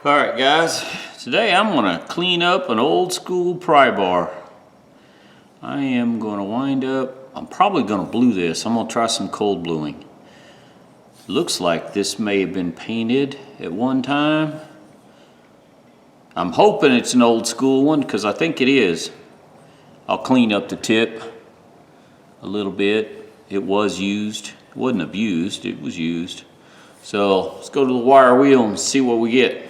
Alright guys, today I'm going to clean up an old school Prybar. I am going to wind up, I'm probably going to blue this. I'm going to try some cold bluing. Looks like this may have been painted at one time. I'm hoping it's an old school one because I think it is. I'll clean up the tip a little bit. It was used. It wasn't abused, it was used. So let's go to the wire wheel and see what we get.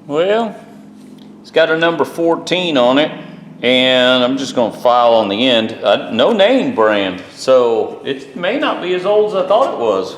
Well, it's got a number 14 on it, and I'm just going to file on the end. No name brand, so it may not be as old as I thought it was.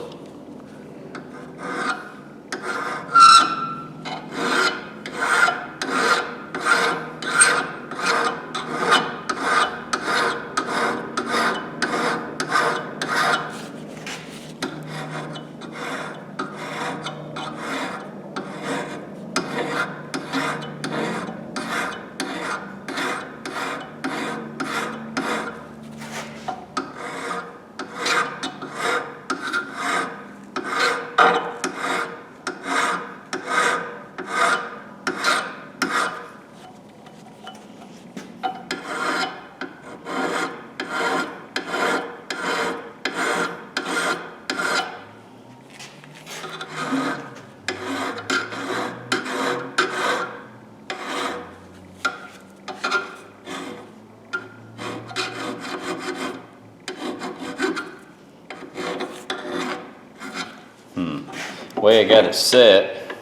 The way I got it set,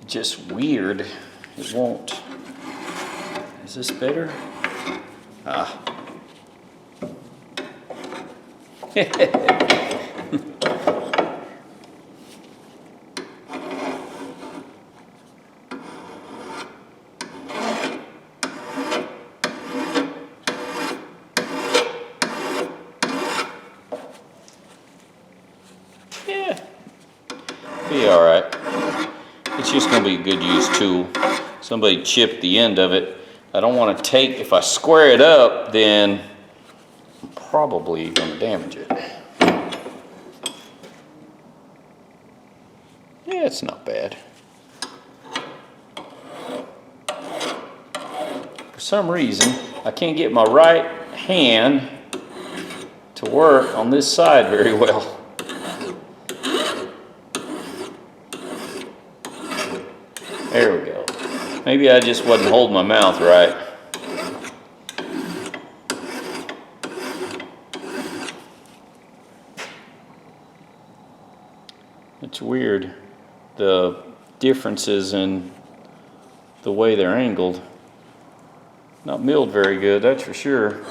just weird. It won't. Is this better? Ah. Yeah. Be all right. It's just going to be a good use tool. Somebody chipped the end of it. I don't want to take, if I square it up, then I'm probably going to damage it. Yeah, it's not bad. For some reason, I can't get my right hand to work on this side very well. There we go. Maybe I just wasn't holding my mouth right. It's weird, the differences in the way they're angled. Not milled very good, that's for sure.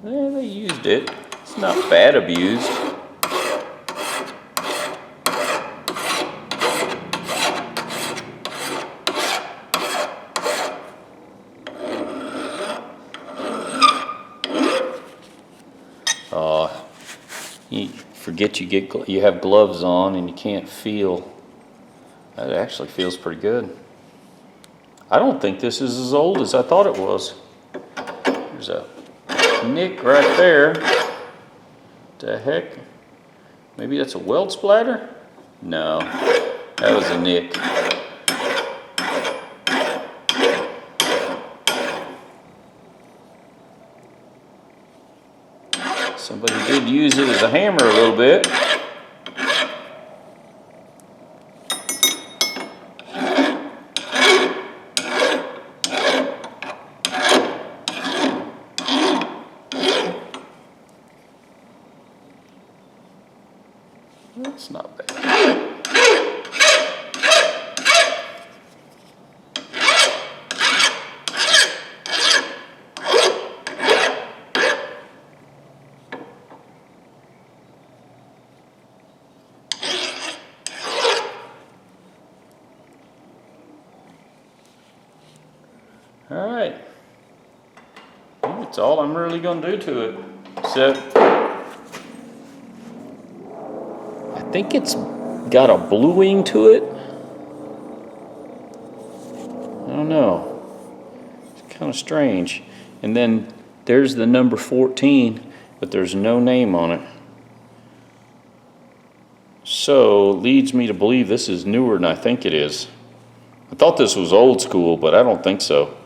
Yeah, they used it. It's not bad abused. forget you have gloves on and you can't feel. That actually feels pretty good. I don't think this is as old as I thought it was. There's a nick right there. The heck? Maybe that's a weld splatter? No, that was a nick. Somebody did use it as a hammer a little bit. That's not bad. All right. That's all I'm really going to do to it. Except I think it's got a bluing to it. I don't know. It's kind of strange. And then there's the number 14, but there's no name on it. So leads me to believe this is newer than I think it is. I thought this was old school, but I don't think so.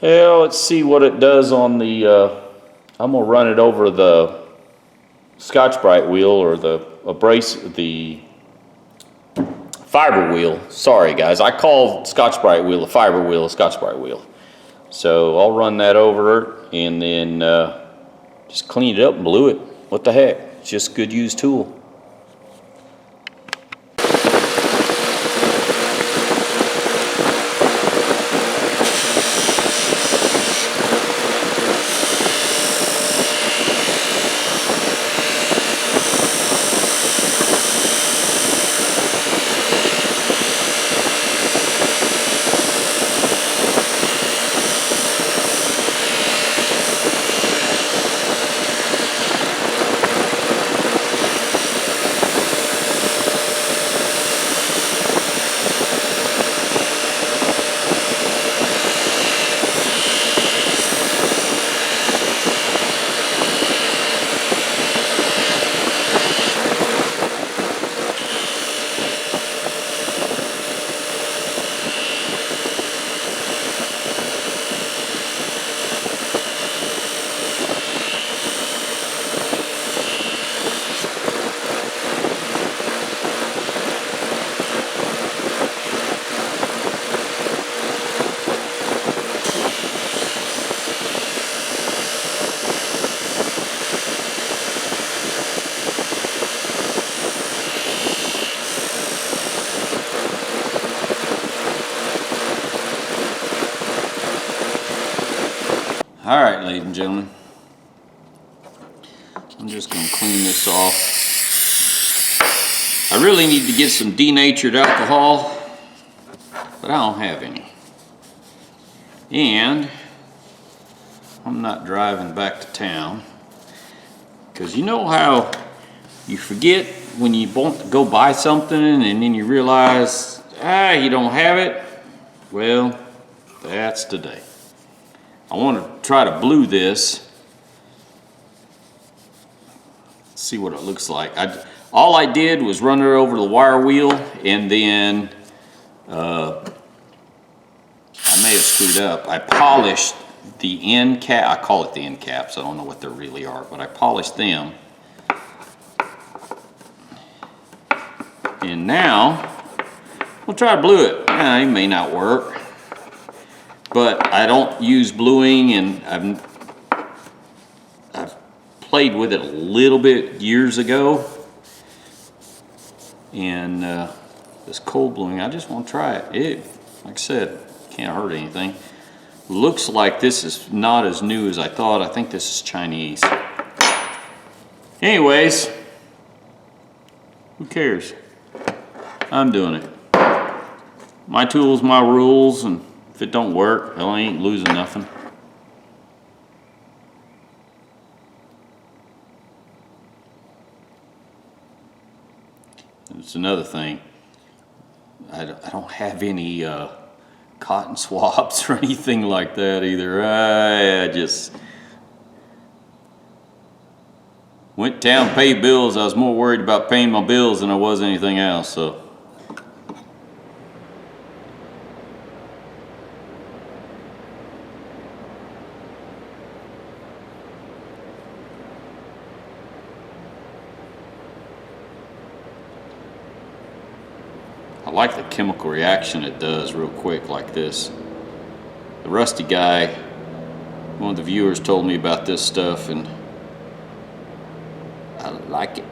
Well, let's see what it does on the, I'm gonna run it over the Scotch-Brite wheel or the fiber wheel. Sorry guys, I call Scotch-Brite wheel a fiber wheel, a Scotch-Brite wheel. So I'll run that over and then just clean it up and blue it. What the heck, it's just a good used tool. All right, ladies and gentlemen, I'm just going to clean this off. I really need to get some denatured alcohol, but I don't have any. And I'm not driving back to town, because you know how you forget when you want to go buy something and then you realize, you don't have it? Well, that's today. I want to try to blue this, see what it looks like. All I did was run it over the wire wheel, and then I may have screwed up. I polished the end cap. I call it the end caps. I don't know what they really are, but I polished them. And now we'll try to blue it. It may not work. But I don't use bluing, and I've played with it a little bit years ago. And this cold bluing, I just want to try it. Like I said, can't hurt anything. Looks like this is not as new as I thought. I think this is Chinese. Anyways, who cares? I'm doing it. My tools, my rules, and if it don't work, hell, I ain't losing nothing. It's another thing. I don't have any cotton swabs or anything like that either. I just went down, paid bills. I was more worried about paying my bills than I was anything else. So. I like the chemical reaction it does real quick like this. The Rusty guy, one of the viewers told me about this stuff and I like it.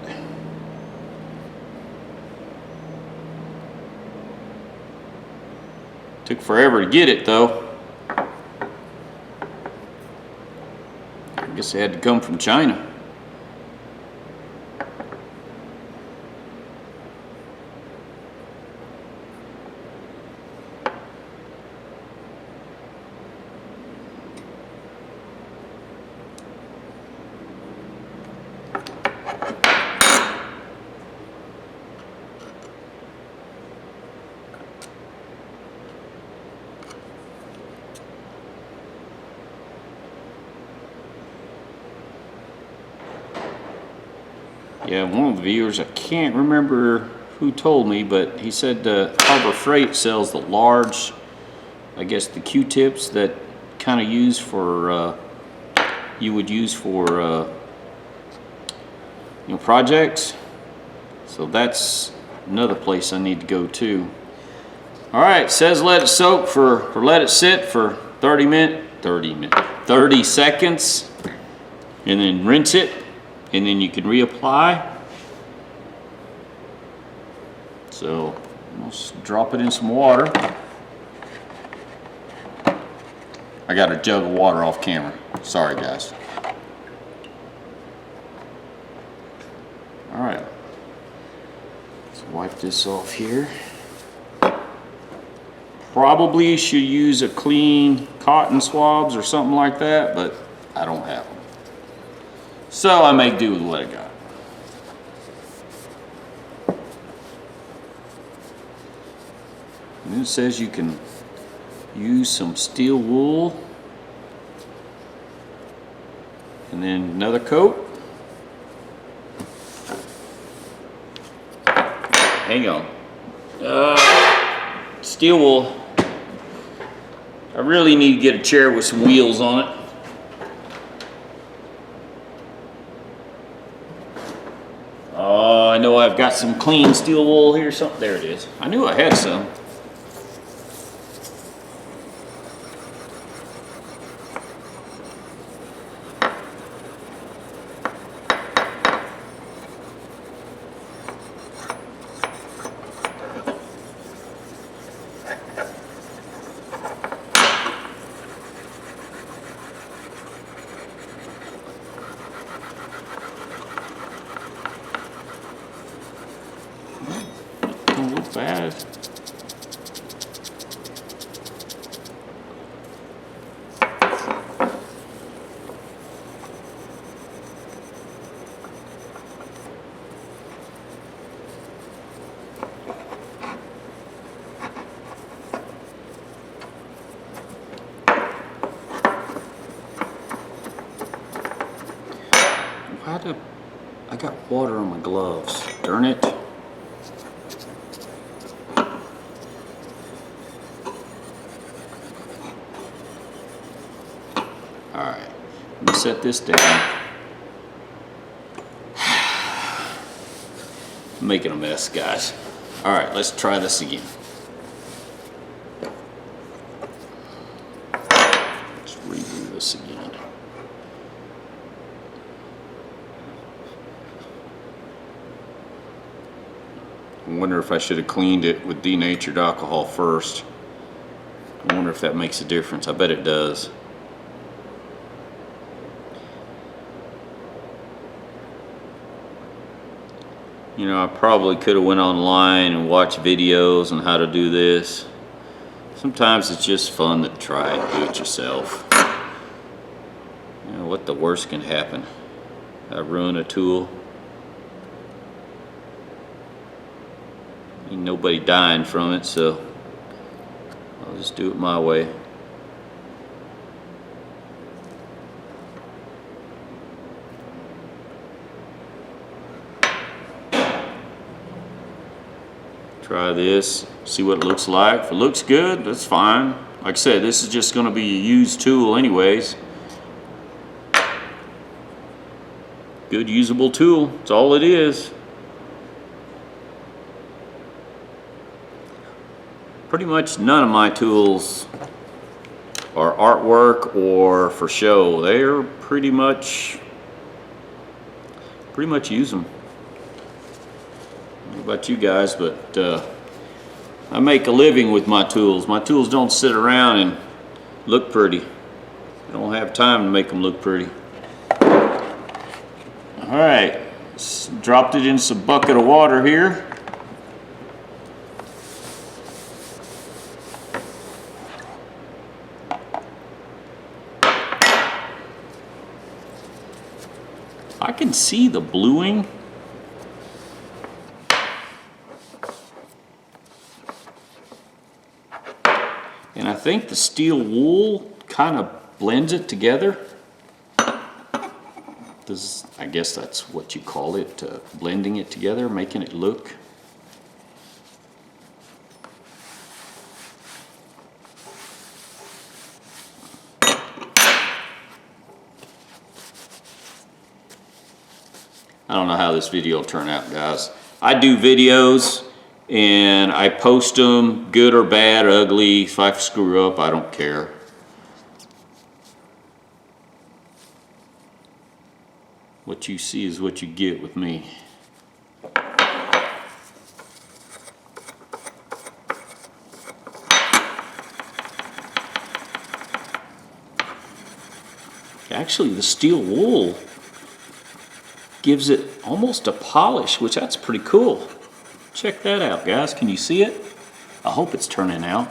Took forever to get it though. I guess it had to come from China. Yeah, one of the viewers, I can't remember who told me, but he said Harbor Freight sells the large, I guess the Q-tips that kind of use for, you would use for, projects. So that's another place I need to go to. All right, it says let it soak for, or let it sit for 30 seconds, and then rinse it. And then you can reapply. So let's drop it in some water. I got a jug of water off camera. Sorry guys. All right. Let's wipe this off here. Probably should use a clean cotton swabs or something like that, but I don't have them. So I make do with what I got. And it says you can use some steel wool and then another coat. Hang on. Steel wool. I really need to get a chair with some wheels on it. I know I've got some clean steel wool here. Something there it is. I knew I had some. Don't look bad. I got water on my gloves. Darn it. Alright, let me set this down. I'm making a mess, guys. Alright, let's try this again. Let's redo this again. I wonder if I should have cleaned it with denatured alcohol first. I wonder if that makes a difference. I bet it does. You know, I probably could have went online and watched videos on how to do this. Sometimes it's just fun to try and do it yourself. You know, what the worst can happen? I ruin a tool. Ain't nobody dying from it, so I'll just do it my way. Try this, see what it looks like. If it looks good, that's fine. Like I said, this is just going to be a used tool anyways. Good usable tool, that's all it is. Pretty much none of my tools are artwork or for show. They're pretty much use them. I don't know about you guys, but I make a living with my tools. My tools don't sit around and look pretty. I don't have time to make them look pretty. All right, dropped it in some bucket of water here. I can see the bluing. And I think the steel wool kind of blends it together. I guess that's what you call it, blending it together, making it look. I don't know how this video will turn out, guys. I do videos and I post them, good or bad, ugly. If I screw up, I don't care. What you see is what you get with me. Actually, the steel wool gives it almost a polish, which that's pretty cool. Check that out, guys. Can you see it? I hope it's turning out.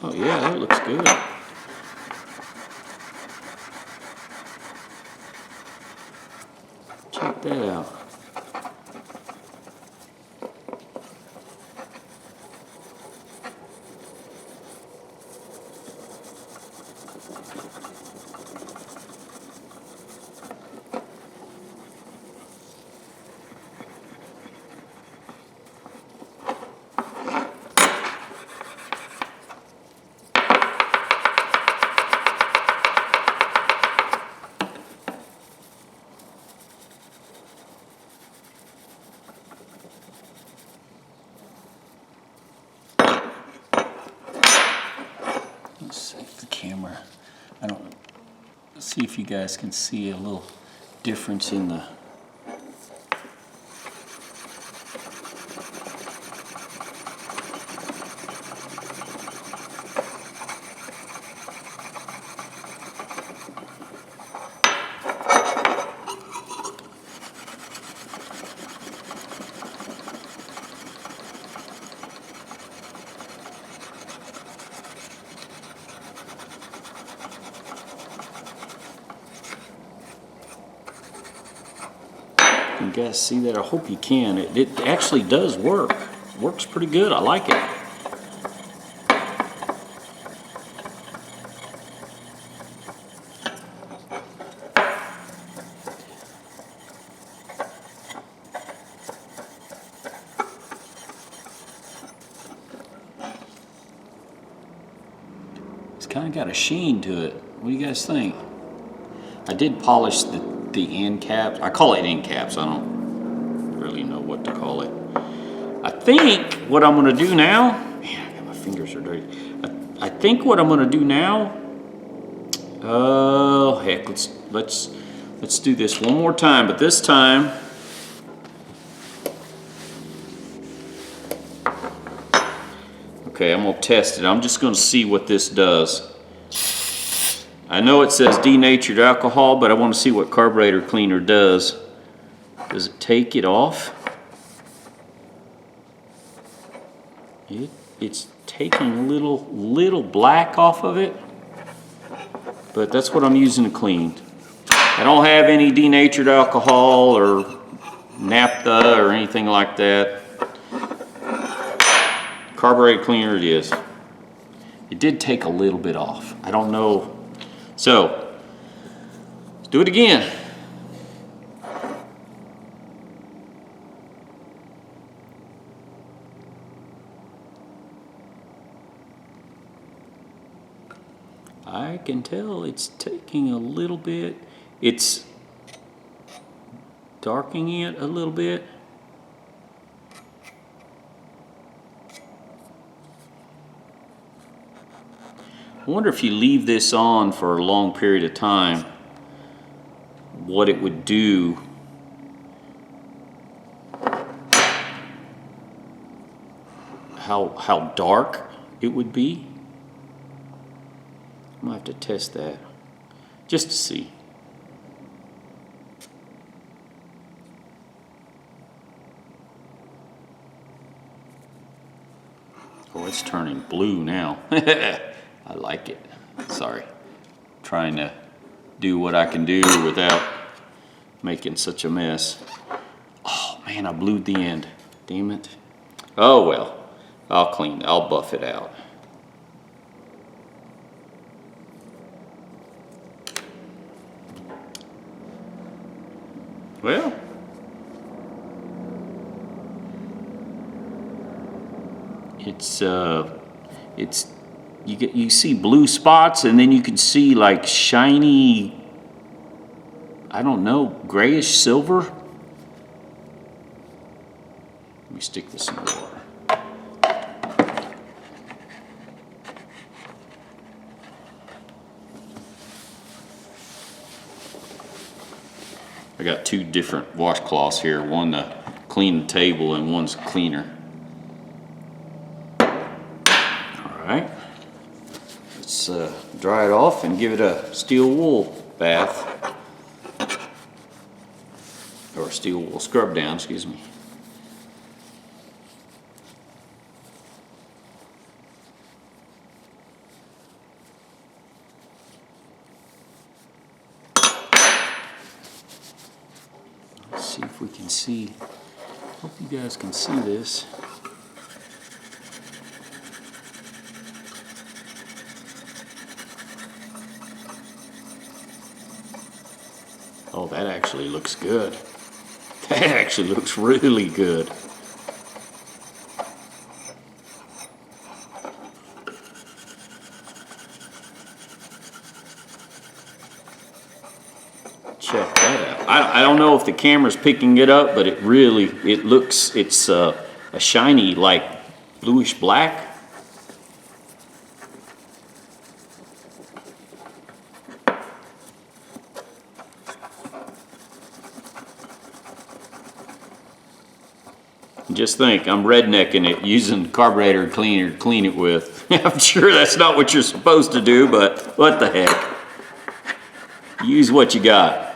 Oh yeah, that looks good. Check that out. The camera, I don't know. Let's see if you guys can see a little difference in the You guys see that? I hope you can. It actually does work. It works pretty good. I like it. It's kind of got a sheen to it. What do you guys think? I did polish the end caps. I call it end caps. I don't really know what to call it. I think what I'm going to do now, man, my fingers are dirty. I think what I'm going to do now, oh heck, let's do this one more time, but this time okay, I'm going to test it. I'm just going to see what this does. I know it says denatured alcohol, but I want to see what carburetor cleaner does. Does it take it off? It's taking a little black off of it, but that's what I'm using to clean. I don't have any denatured alcohol or naphtha or anything like that. Carburetor cleaner it is. It did take a little bit off. I don't know. So, let's do it again. I can tell it's taking a little bit. It's darkening it a little bit. I wonder if you leave this on for a long period of time, what it would do. How dark it would be. I'm gonna have to test that just to see. Oh, it's turning blue now. I like it. Sorry. Trying to do what I can do without making such a mess. Oh man, I blued the end. Damn it. Oh well. I'll buff it out. Well, it's you see blue spots, and then you can see like shiny, I don't know, grayish silver. Let me stick this in the water. I got two different washcloths here, one to clean the table and one's cleaner. All right, let's dry it off and give it a steel wool bath, or steel wool scrub down, excuse me. See if we can see. Hope you guys can see this. Oh, that actually looks good. That actually looks really good. Check that out. I don't know if the camera's picking it up, but it looks, it's a shiny, like bluish black. Just think, I'm rednecking it, using carburetor cleaner to clean it with. I'm sure that's not what you're supposed to do, but what the heck. Use what you got.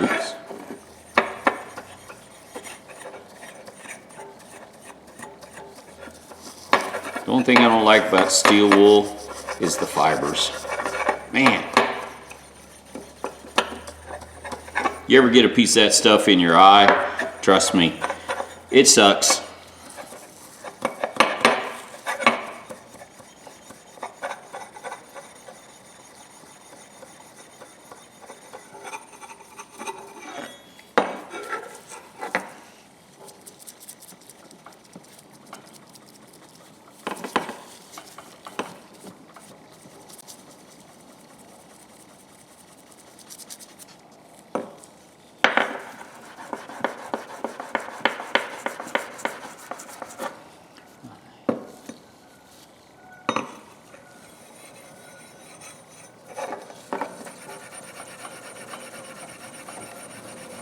Oops. The only thing I don't like about steel wool is the fibers. Man. You ever get a piece of that stuff in your eye? Trust me, it sucks.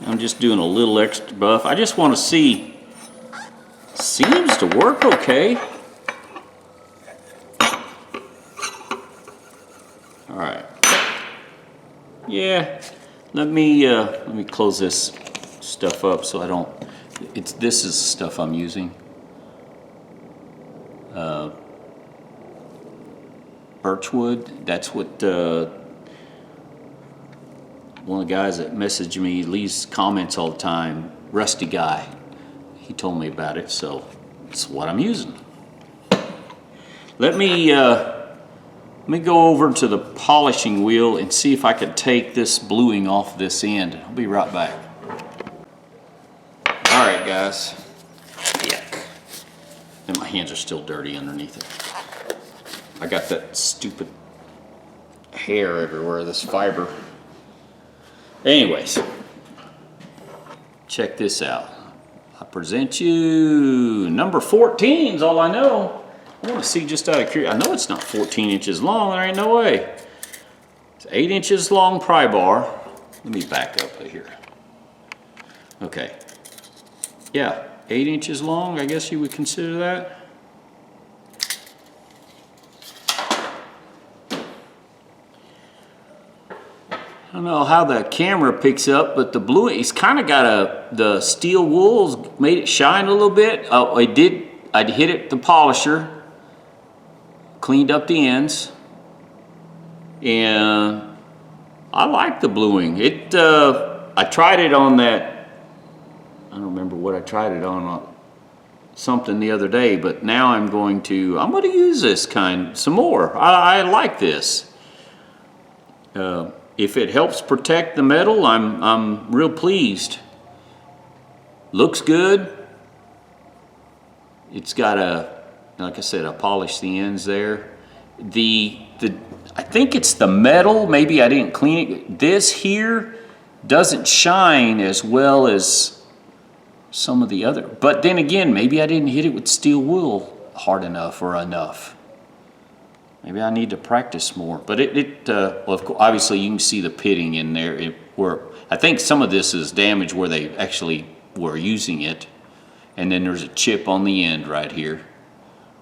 I'm just doing a little extra buff. I just want to see. Seems to work okay. All right. Yeah. Let me close this stuff up so I don't. This is stuff I'm using. Birchwood. That's what one of the guys that messaged me leaves comments all the time. Rusty guy. He told me about it, so it's what I'm using. Let me go over to the polishing wheel and see if I can take this bluing off this end. I'll be right back. All right, guys. Yuck. And my hands are still dirty underneath it. I got that stupid hair everywhere, this fiber. Anyways, check this out. I present you number 14 is all I know. I want to see just out of curiosity. I know it's not 14 inches long. There ain't no way. It's 8 inches long Prybar. Let me back up here. Okay. Yeah, 8 inches long. I guess you would consider that. I don't know how the camera picks up, but the blue, it's kind of got the steel wool's made it shine a little bit. Oh, I hit it the polisher, cleaned up the ends, and I like the bluing. I tried it on that, I don't remember what I tried it on, something the other day, but now I'm going to use this kind some more. I like this. If it helps protect the metal, I'm real pleased. Looks good. It's got like I said, I polished the ends there. I think it's the metal, maybe I didn't clean it. This here doesn't shine as well as some of the other. But then again, maybe I didn't hit it with steel wool hard enough or enough. Maybe I need to practice more. But well, of course, obviously you can see the pitting in there. I think some of this is damage where they actually were using it. And then there's a chip on the end right here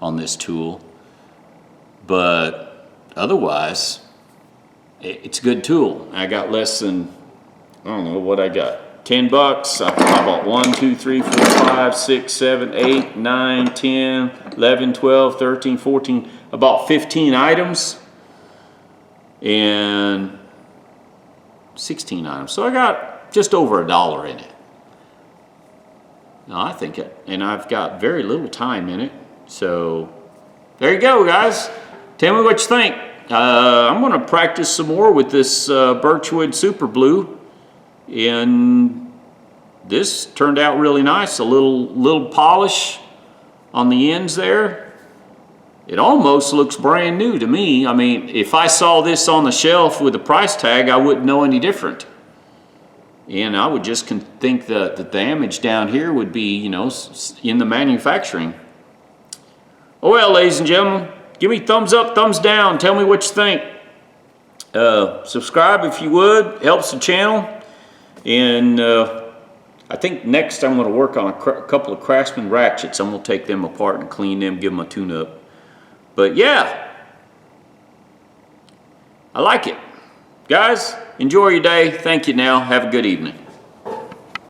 on this tool. But otherwise, it's a good tool. I got less than, I don't know what I got. $10. I bought 1, 2, 3, 4, 5, 6, 7, 8, 9, 10, 11, 12, 13, 14, about 15 items and 16 items. So I got just over $1 in it. Now I think and I've got very little time in it. So there you go, guys. Tell me what you think. I'm going to practice some more with this Birchwood Super Blue. And this turned out really nice. A little polish on the ends there. It almost looks brand new to me. I mean, if I saw this on the shelf with a price tag, I wouldn't know any different. And I would just think that the damage down here would be, in the manufacturing. Oh well, ladies and gentlemen, give me thumbs up, thumbs down. Tell me what you think. Subscribe if you would. Helps the channel. And I think next I'm going to work on a couple of Craftsman ratchets. I'm going to take them apart and clean them, give them a tune-up. But yeah, I like it. Guys, enjoy your day. Thank you now. Have a good evening.